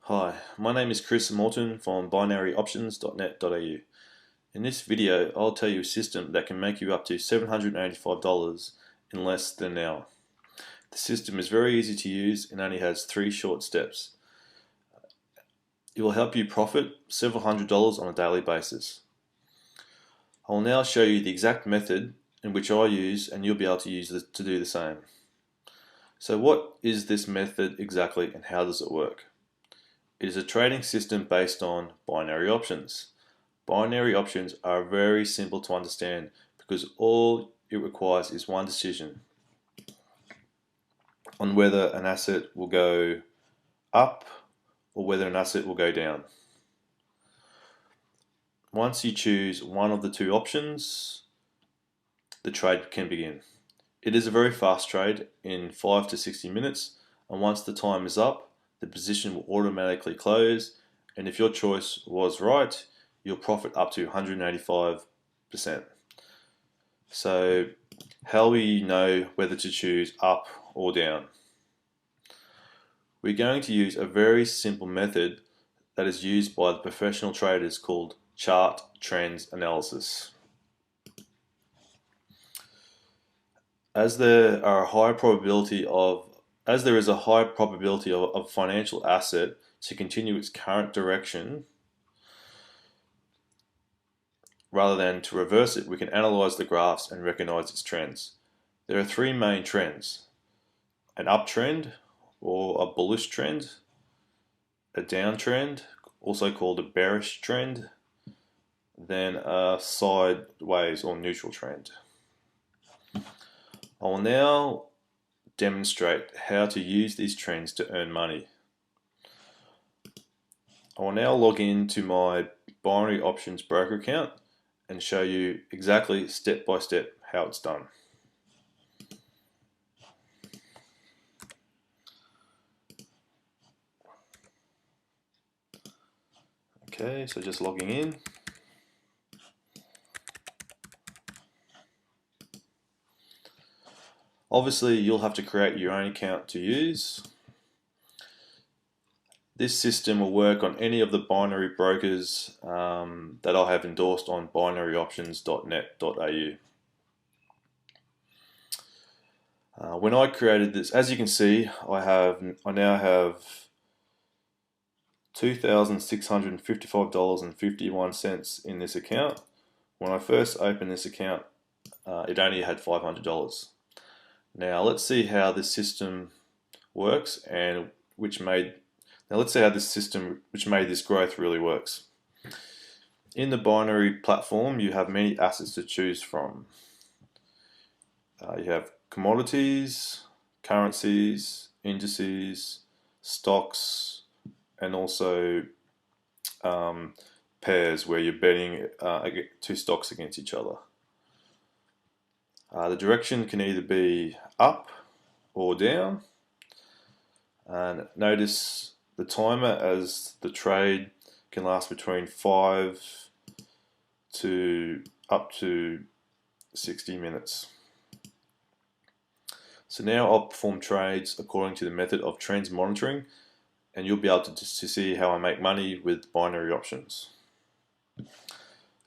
Hi, my name is Chris Morton from binaryoptions.net.au. In this video, I'll tell you a system that can make you up to $785 in less than an hour. The system is very easy to use and only has 3 short steps. It will help you profit several $100s on a daily basis. I will now show you the exact method in which I use and you'll be able to use it to do the same. So what is this method exactly and how does it work? It is a trading system based on binary options. Binary options are very simple to understand because all it requires is one decision on whether an asset will go up or whether an asset will go down. Once you choose one of the two options, the trade can begin. It is a very fast trade in 5 to 60 minutes, and once the time is up, the position will automatically close, and if your choice was right, you'll profit up to 185%. So how will you know whether to choose up or down? We're going to use a very simple method that is used by the professional traders called chart trends analysis. As there is a high probability of a financial asset to continue its current direction rather than to reverse it, we can analyze the graphs and recognize its trends. There are 3 main trends: an uptrend or a bullish trend, a downtrend, also called a bearish trend, then a sideways or neutral trend. I will now demonstrate how to use these trends to earn money. I will now log into my binary options broker account and show you exactly step by step how it's done. Okay, so just logging in. Obviously, you'll have to create your own account to use. This system will work on any of the binary brokers that I have endorsed on binaryoptions.net.au. When I created this, as you can see, I now have $2,655.51 in this account. When I first opened this account, it only had $500. Now let's see how this system works and let's see how this system which made this growth really works. In the binary platform, you have many assets to choose from. You have commodities, currencies, indices, stocks, and also pairs where you're betting 2 stocks against each other. The direction can either be up or down, and notice the timer as the trade can last between 5 to up to 60 minutes. So now I'll perform trades according to the method of trends monitoring, and you'll be able to see how I make money with binary options.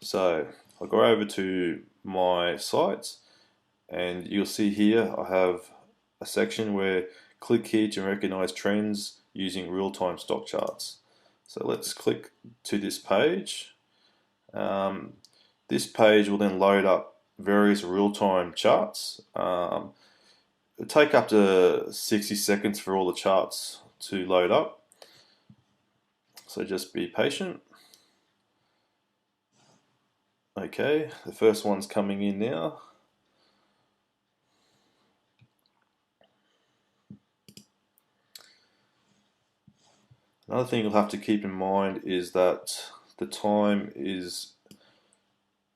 So I'll go over to my sites, and you'll see here I have a section where click here to recognize trends using real-time stock charts. So let's click to this page. This page will then load up various real-time charts. It'll take up to 60 seconds for all the charts to load up, so just be patient. Okay, the first one's coming in now. Another thing you'll have to keep in mind is that the time is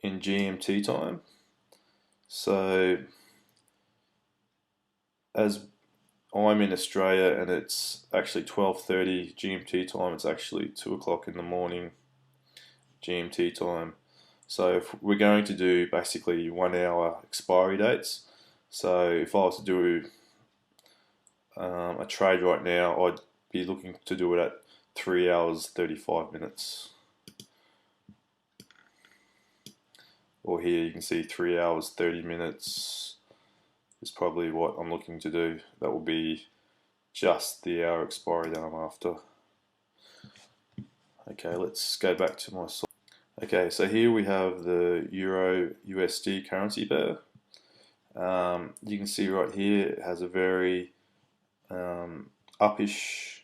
in GMT time. So as I'm in Australia and it's actually 12:30 GMT time, it's actually 2 o'clock in the morning GMT time. So if we're going to do basically 1 hour expiry dates, so if I was to do a trade right now, I'd be looking to do it at 3 hours 35 minutes. Or here you can see 3 hours 30 minutes is probably what I'm looking to do. That will be just the hour expiry that I'm after. Okay, let's go back to my source. Okay, so here we have the Euro USD currency pair. You can see right here it has a very uppish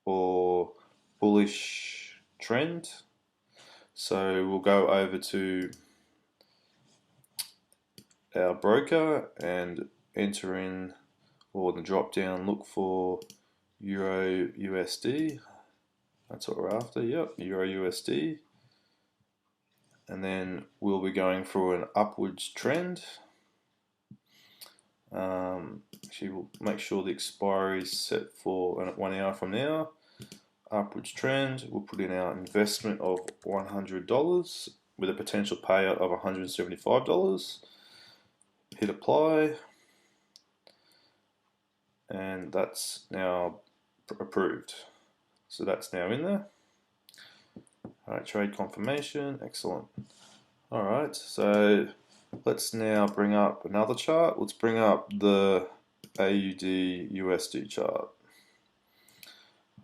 or bullish trend. So we'll go over to our broker and enter in, or the drop down, look for Euro USD. That's what we're after. Yep, Euro USD. And then we'll be going for an upwards trend. Actually, we'll make sure the expiry is set for 1 hour from now. Upwards trend. We'll put in our investment of $100 with a potential payout of $175. Hit apply, and that's now approved. So that's now in there. Alright, trade confirmation, excellent. Alright, so let's now bring up another chart. Let's bring up the AUD USD chart.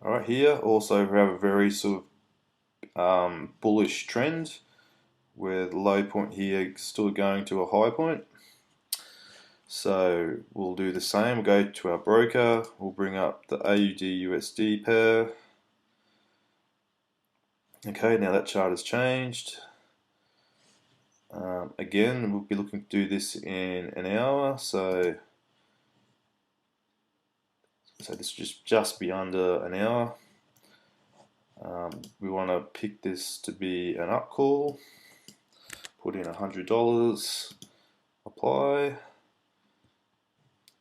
Alright, here also we have a very sort of bullish trend where the low point here still going to a high point. So we'll do the same. We'll go to our broker, we'll bring up the AUD USD pair. Okay, now that chart has changed. Again, we'll be looking to do this in an hour, so this is just be under an hour. We want to pick this to be an up call, put in $100, apply,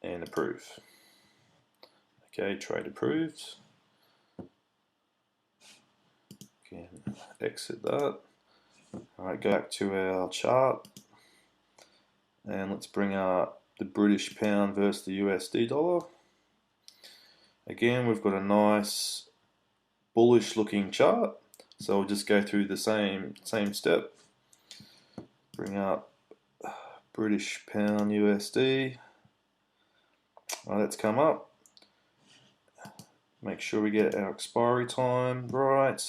and approve. Okay, trade approved. Can exit that. Alright, go back to our chart and let's bring up the British pound versus the USD dollar. Again, we've got a nice bullish looking chart, so we'll just go through the same step. Bring up British pound USD. Let's come up. Make sure we get our expiry time right.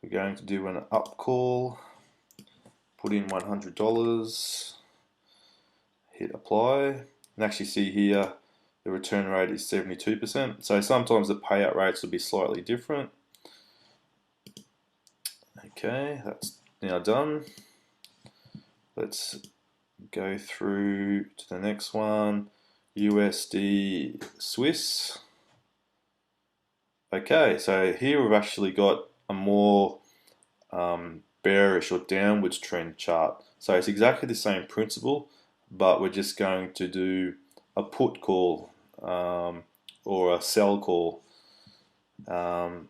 We're going to do an up call. Put in $100. Hit apply. And actually see here the return rate is 72%. So sometimes the payout rates will be slightly different. Okay, that's now done. Let's go through to the next one. USD Swiss. Okay, so here we've actually got a more bearish or downwards trend chart. So it's exactly the same principle, but we're just going to do a put call or a sell call. Okay,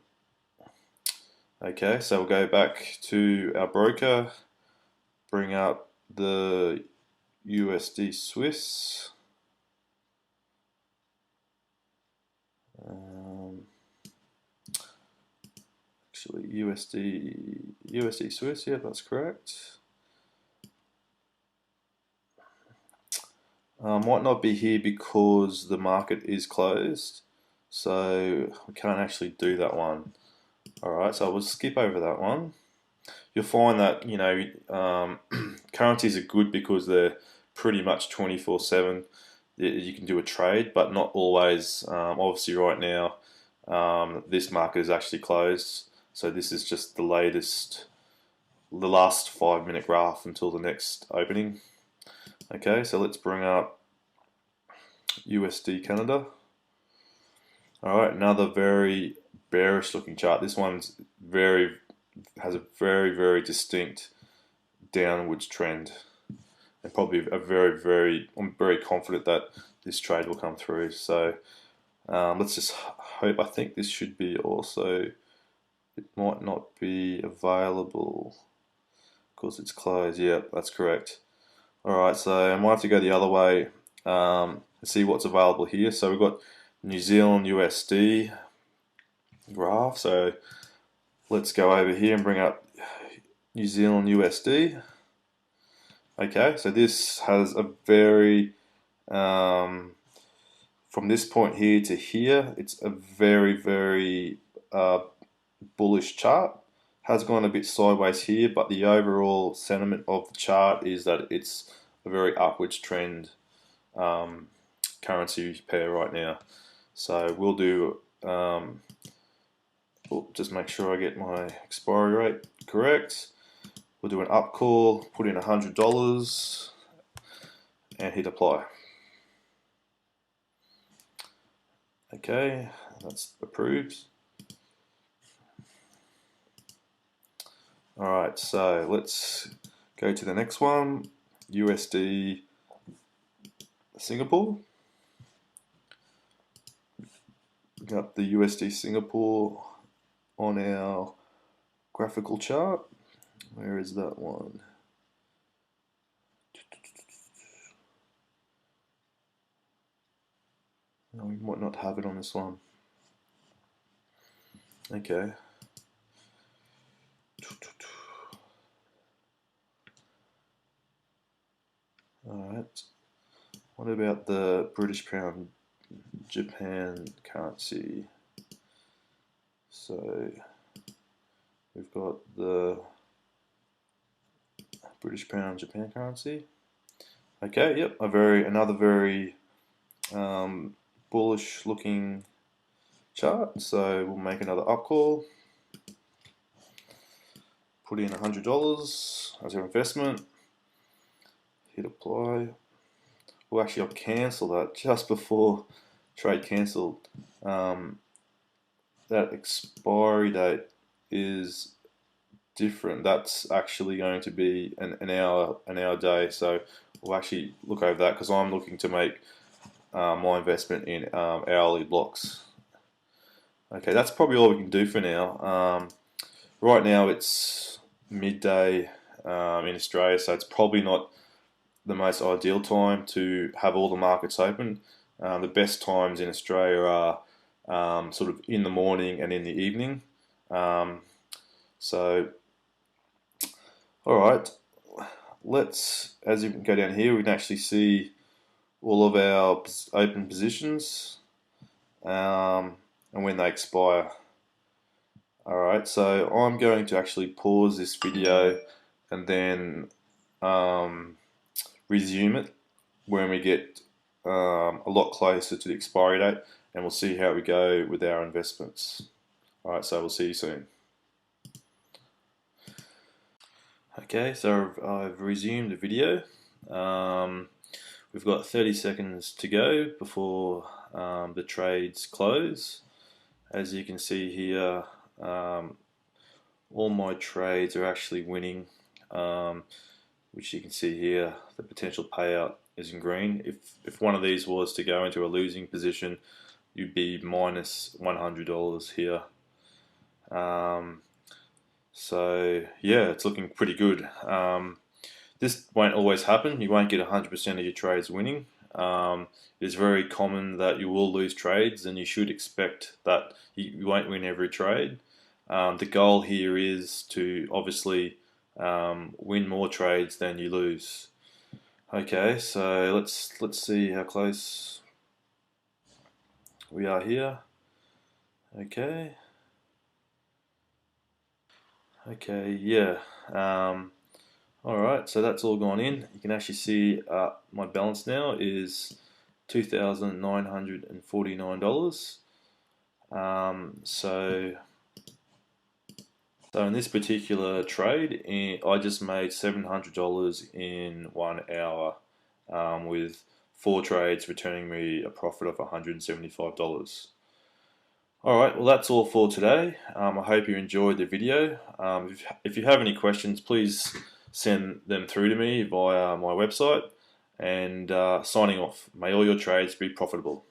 so we'll go back to our broker, bring up the USD Swiss. Actually, USD Swiss, yeah, that's correct. Might not be here because the market is closed, so we can't actually do that one. Alright, so we'll skip over that one. You'll find that, you know, currencies are good because they're pretty much 24/7. You can do a trade, but not always. Obviously right now, this market is actually closed. So this is just the latest, the last 5-minute graph until the next opening. Okay, so let's bring up USD Canada. Alright, another very bearish looking chart. This one's has a very distinct downwards trend. And probably a I'm very confident that this trade will come through. So let's just hope. I think this should be also, it might not be available because it's closed. Yeah, that's correct. Alright, so I might have to go the other way and see what's available here. So we've got New Zealand USD. graph. So let's go over here and bring up New Zealand USD. Okay, so this has a very from this point here to here, it's a very bullish chart. Has gone a bit sideways here, but the overall sentiment of the chart is that it's a very upwards trend currency pair right now. So we'll do, just make sure I get my expiry rate correct. We'll do an up call, put in $100 and hit apply. Okay, that's approved. Alright, so let's go to the next one, USD Singapore. We got the USD Singapore on our graphical chart. Where is that one? No, we might not have it on this one. Okay. Alright. What about the British pound Japan currency? So we've got the British pound Japan currency. Okay, yep, another very bullish looking chart. So we'll make another up call. Put in $100 as our investment. Hit apply. Well, actually, I'll cancel that just before trade cancelled. That expiry date is different. That's actually going to be an hour day. So we'll actually look over that because I'm looking to make my investment in hourly blocks. Okay, that's probably all we can do for now. Right now it's midday in Australia, so it's probably not the most ideal time to have all the markets open. The best times in Australia are sort of in the morning and in the evening. So, alright, as you can go down here, we can actually see all of our open positions and when they expire. Alright, so I'm going to actually pause this video and then resume it when we get a lot closer to the expiry date, and we'll see how we go with our investments. Alright, so we'll see you soon. Okay, so I've resumed the video. We've got 30 seconds to go before the trades close. As you can see here, all my trades are actually winning, which you can see here. The potential payout is in green. If one of these was to go into a losing position, you'd be minus $100 here. So yeah, it's looking pretty good. This won't always happen. You won't get 100% of your trades winning. It is very common that you will lose trades, and you should expect that you won't win every trade. The goal here is to obviously win more trades than you lose. Okay, so let's see how close we are here. Okay. Okay, yeah. Alright, so that's all gone in. You can actually see my balance now is $2,949. So in this particular trade, I just made $700 in 1 hour, with 4 trades returning me a profit of $175. Alright, well that's all for today. I hope you enjoyed the video. If you have any questions, please send them through to me via my website. And signing off. May all your trades be profitable.